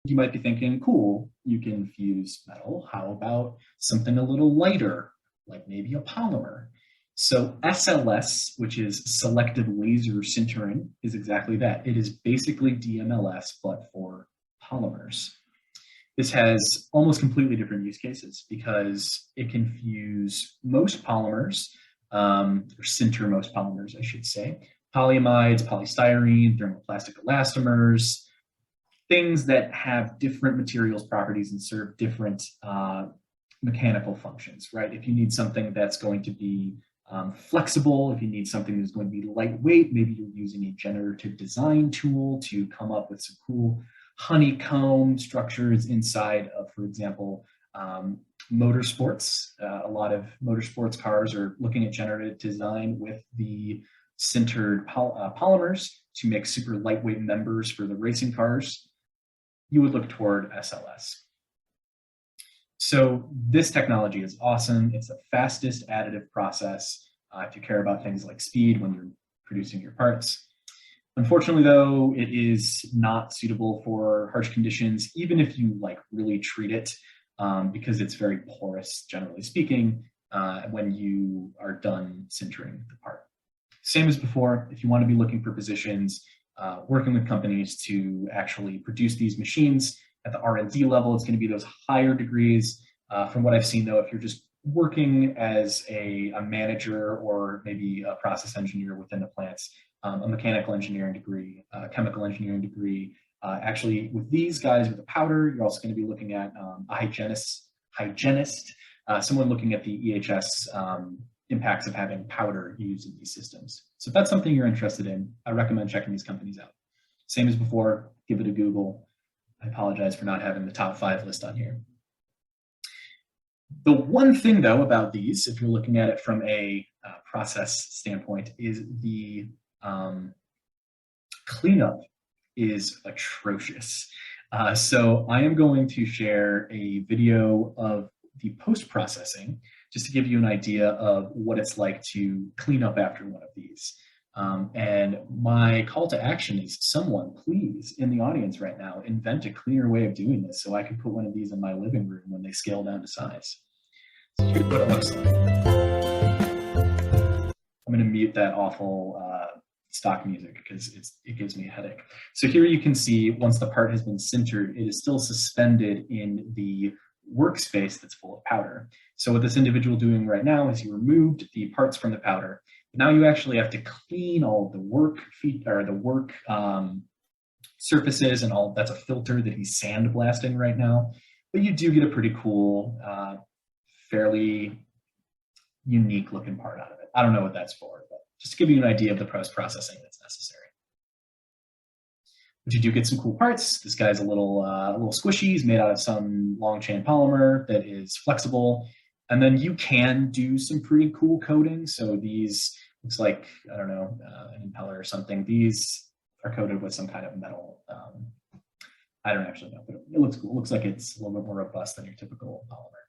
you might be thinking, cool, you can fuse metal. How about something a little lighter, like maybe a polymer? So SLS, which is selective laser sintering, is exactly that. It is basically DMLS, but for polymers. This has almost completely different use cases because it can fuse most polymers, or sinter most polymers, I should say, polyamides, polystyrene, thermoplastic elastomers, things that have different materials properties and serve different mechanical functions, right? If you need something that's going to be flexible, if you need something that's going to be lightweight, maybe you're using a generative design tool to come up with some cool honeycomb structures inside of, for example, motorsports. A lot of motorsports cars are looking at generative design with the sintered polymers to make super lightweight members for the racing cars. You would look toward SLS. So this technology is awesome. It's the fastest additive process if you care about things like speed when you're producing your parts. Unfortunately, though, it is not suitable for harsh conditions, even if you like really treat it, because it's very porous, generally speaking, when you are done sintering the part. Same as before, if you want to be looking for positions, working with companies to actually produce these machines at the R&D level, it's going to be those higher degrees. From what I've seen, though, if you're just working as a manager or maybe a process engineer within the plants, a mechanical engineering degree, a chemical engineering degree. Actually, with these guys with the powder, you're also going to be looking at a hygienist, someone looking at the EHS impacts of having powder used in these systems. So if that's something you're interested in, I recommend checking these companies out. Same as before, give it a Google. I apologize for not having the top 5 list on here. The one thing, though, about these, if you're looking at it from a process standpoint, is the cleanup is atrocious. So I am going to share a video of the post-processing just to give you an idea of what it's like to clean up after one of these. And my call to action is someone, please, in the audience right now, invent a cleaner way of doing this so I can put one of these in my living room when they scale down to size. So here's what it looks like. I'm going to mute that awful stock music because it gives me a headache. So here you can see once the part has been sintered, it is still suspended in the workspace that's full of powder. So what this individual doing right now is he removed the parts from the powder. Now you actually have to clean all the work surfaces and all. That's a filter that he's sandblasting right now. But you do get a pretty cool, fairly unique looking part out of it. I don't know what that's for, but just to give you an idea of the post-processing that's necessary. But you do get some cool parts. This guy's a little squishy. He's made out of some long chain polymer that is flexible. And then you can do some pretty cool coating. So these, looks like, I don't know, an impeller or something. These are coated with some kind of metal. I don't actually know, but it looks cool. It looks like it's a little bit more robust than your typical polymer.